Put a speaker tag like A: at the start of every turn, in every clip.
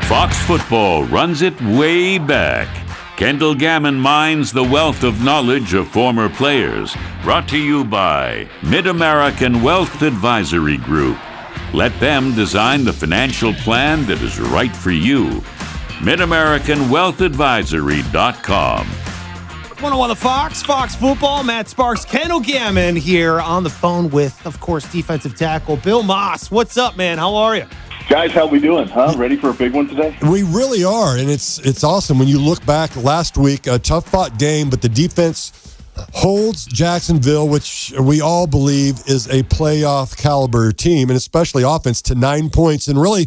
A: Fox Football runs it way back. Kendall Gammon mines the wealth of knowledge of former players. Brought to you by Mid-American Wealth Advisory Group. Let them design the financial plan that is right for you. MidAmericanWealthAdvisory.com.
B: 101 The Fox Football. Matt Sparks, Kendall Gammon here on the phone with, of course, defensive tackle Bill Maas. What's up, man? How are you?
C: Guys, how we doing? Ready for a big one today?
D: We really are, and it's awesome. When you look back last week, a tough-fought game, but the defense holds Jacksonville, which we all believe is a playoff-caliber team, and especially offense, to 9 points. And really,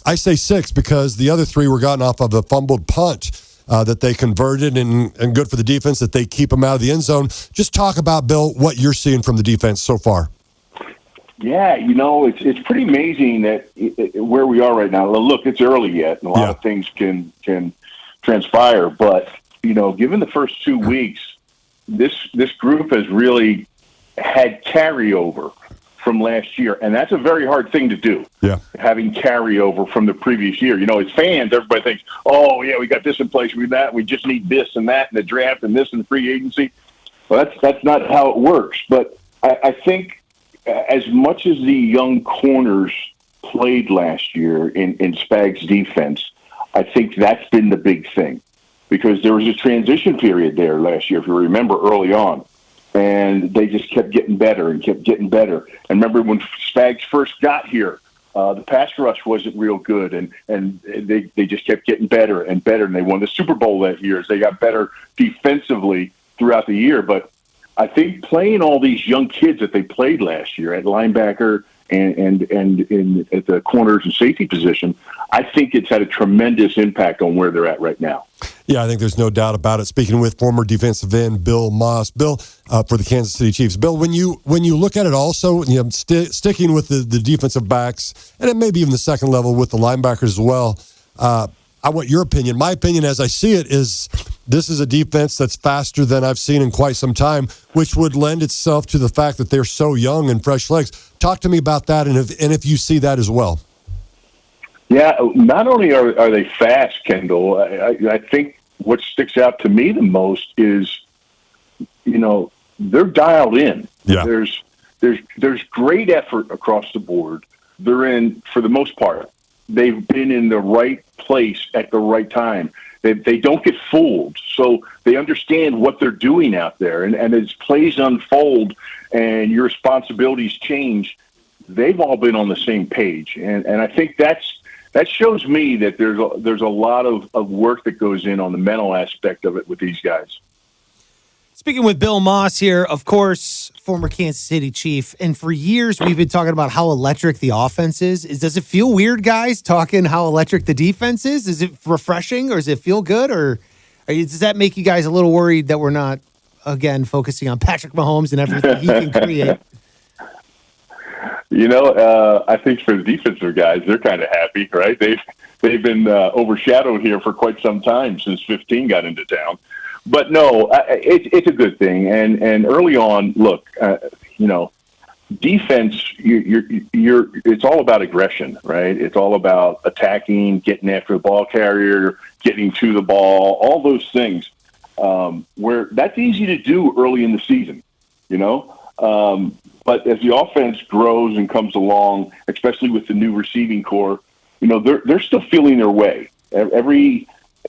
D: I say 6 because the other 3 were gotten off of a fumbled punt that they converted, and good for the defense that they keep them out of the end zone. Just talk about, Bill, what you're seeing from the defense so far.
C: Yeah, it's pretty amazing that where we are right now. Look, it's early yet, and a lot of things can transpire. But given the first 2 weeks, this group has really had carryover from last year, and that's a very hard thing to do. Yeah, having carryover from the previous year. As fans, everybody thinks, "Oh, yeah, we got this in place, we that, we just need this and that in the draft and this in free agency." Well, that's not how it works. But I think, as much as the young corners played last year in Spag's defense, I think that's been the big thing, because there was a transition period there last year, if you remember, early on, and they just kept getting better and kept getting better. And remember when Spags first got here, the pass rush wasn't real good, and they just kept getting better and better, and they won the Super Bowl that year as they got better defensively throughout the year. But I think playing all these young kids that they played last year at linebacker and at the corners and safety position, I think it's had a tremendous impact on where they're at right now.
D: Yeah, I think there's no doubt about it. Speaking with former defensive end Bill Maas, Bill, for the Kansas City Chiefs. Bill, when you look at it also, sticking with the defensive backs, and then maybe even the second level with the linebackers as well, I want your opinion. My opinion, as I see it, is this is a defense that's faster than I've seen in quite some time, which would lend itself to the fact that they're so young and fresh legs. Talk to me about that, and if you see that as well.
C: Yeah, not only are they fast, Kendall, I think what sticks out to me the most is, they're dialed in. Yeah. There's great effort across the board. They're in, for the most part, they've been in the right place at the right time. They don't get fooled. So they understand what they're doing out there. And as plays unfold and your responsibilities change, they've all been on the same page. And I think that shows me that there's a lot of work that goes in on the mental aspect of it with these guys.
B: Speaking with Bill Maas here, of course, former Kansas City Chief, and for years we've been talking about how electric the offense is. Does it feel weird, guys, talking how electric the defense is? Is it refreshing, or does it feel good, or does that make you guys a little worried that we're not, again, focusing on Patrick Mahomes and everything he can create?
C: I think for the defensive guys, they're kind of happy, right? They've been overshadowed here for quite some time since 15 got into town. But no, it's a good thing. And early on, look, defense, it's all about aggression, right? It's all about attacking, getting after the ball carrier, getting to the ball, all those things. Where that's easy to do early in the season, But as the offense grows and comes along, especially with the new receiving core, they're still feeling their way.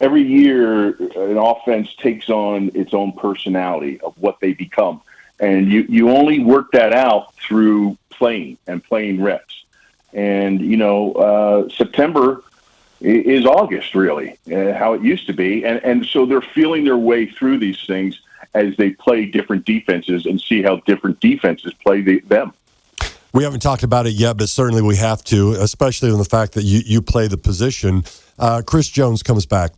C: Every year, an offense takes on its own personality of what they become. And you only work that out through playing reps. And, September is August, really, how it used to be. And so they're feeling their way through these things as they play different defenses and see how different defenses play them.
D: We haven't talked about it yet, but certainly we have to, especially on the fact that you play the position. Chris Jones comes back.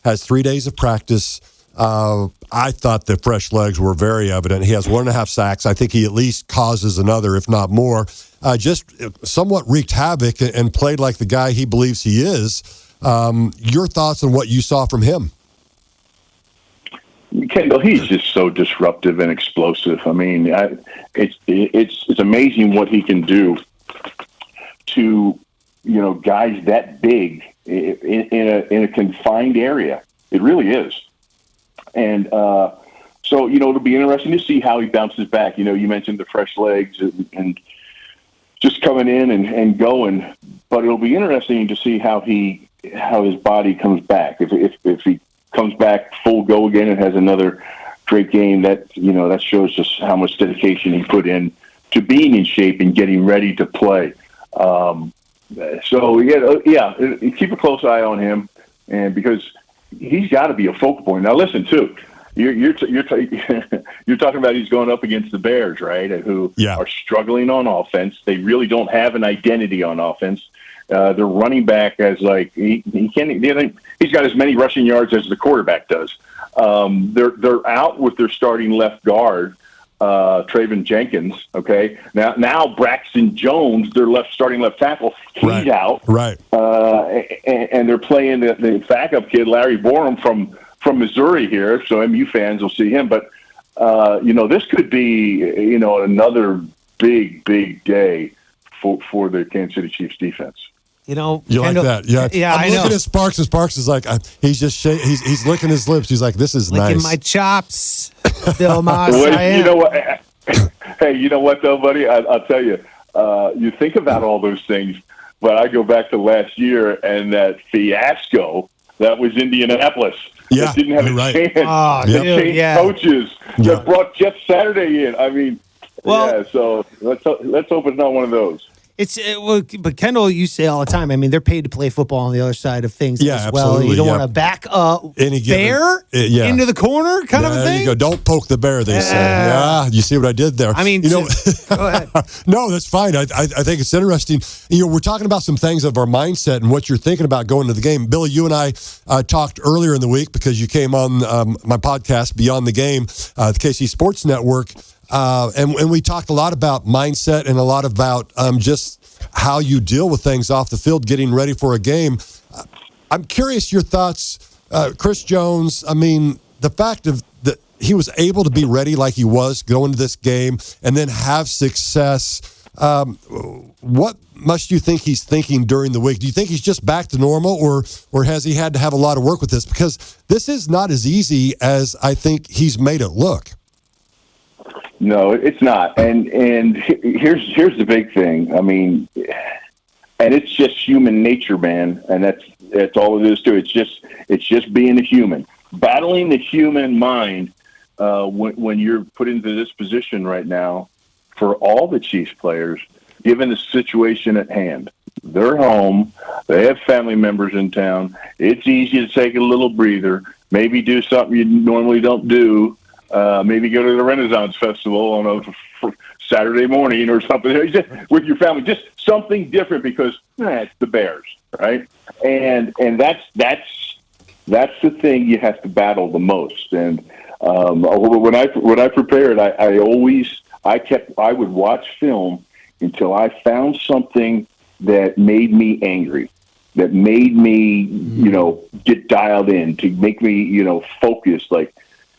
D: Has 3 days of practice. I thought the fresh legs were very evident. He has 1.5 sacks. I think he at least causes another, if not more. Just somewhat wreaked havoc and played like the guy he believes he is. Your thoughts on what you saw from him?
C: Kendall, he's just so disruptive and explosive. It's amazing what he can do to, guys that big in a confined area. It really is. And so, it'll be interesting to see how he bounces back. You mentioned the fresh legs and just coming in and going, but it'll be interesting to see how his body comes back. If he comes back full go again and has another great game, that shows just how much dedication he put in to being in shape and getting ready to play. So keep a close eye on him, and because he's got to be a focal point. Now, listen, too. You're talking about he's going up against the Bears, right? Who are struggling on offense. They really don't have an identity on offense. Their running back has he's got as many rushing yards as the quarterback does. They're out with their starting left guard, Traven Jenkins. Okay, now Braxton Jones, their starting left tackle, he's out.
D: Right.
C: And they're playing the backup kid Larry Borum from Missouri here, so MU fans will see him. But this could be another big day for the Kansas City Chiefs defense.
D: You like that? Yeah. I'm looking at Sparks, and Sparks is like, he's just he's licking his lips. He's like, this is
B: licking
D: nice.
B: My chops, Bill Maas.
C: You know what? Hey, you know what though, buddy? I'll tell you. You think about all those things, but I go back to last year and that fiasco that was Indianapolis.
D: Yeah,
C: didn't have a chance.
B: Oh,
C: they changed coaches. That brought Jeff Saturday in. I mean, so let's hope it's not one of those.
B: But Kendall, you say all the time. I mean, they're paid to play football on the other side of things as well.
D: Absolutely,
B: you don't want to back a bear into the corner, kind of a thing.
D: There you go. Don't poke the bear. They say. Yeah, you see what I did there.
B: I mean,
D: go
B: ahead.
D: No, that's fine. I think it's interesting. We're talking about some things of our mindset and what you're thinking about going to the game. Billy, you and I talked earlier in the week because you came on my podcast Beyond the Game, the KC Sports Network. And we talked a lot about mindset and a lot about just how you deal with things off the field, getting ready for a game. I'm curious your thoughts, Chris Jones. I mean, the fact of that he was able to be ready like he was going to this game and then have success. What must you think he's thinking during the week? Do you think he's just back to normal, or has he had to have a lot of work with this? Because this is not as easy as I think he's made it look.
C: No, it's not. And here's the big thing. I mean, and it's just human nature, man. And that's all it is to it. It's just being a human, battling the human mind. When you're put into this position right now, for all the Chiefs players, given the situation at hand, they're home. They have family members in town. It's easy to take a little breather, maybe do something you normally don't do. Maybe go to the Renaissance Festival on a Saturday morning or something with your family. Just something different because it's the Bears, right? And that's the thing you have to battle the most. And when I prepared, I would watch film until I found something that made me angry, that made me get dialed in, to make me focused, like.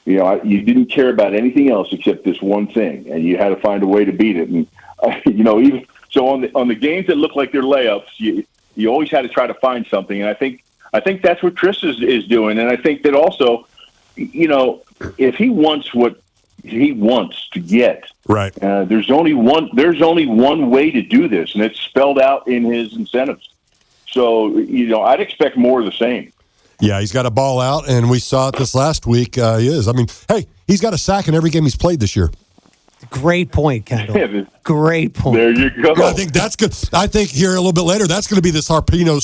C: You didn't care about anything else except this one thing, and you had to find a way to beat it. And even so, on the games that look like they're layups, you always had to try to find something. And I think that's what Chris is doing. And I think that also, if he wants what he wants to get,
D: right?
C: There's only one way to do this, and it's spelled out in his incentives. So I'd expect more of the same.
D: Yeah, he's got a ball out, and we saw it this last week. He is. I mean, hey, he's got a sack in every game he's played this year.
B: Great point, Kendall. Great point.
C: There you go.
D: I think that's good. I think here a little bit later, that's going to be this Harpino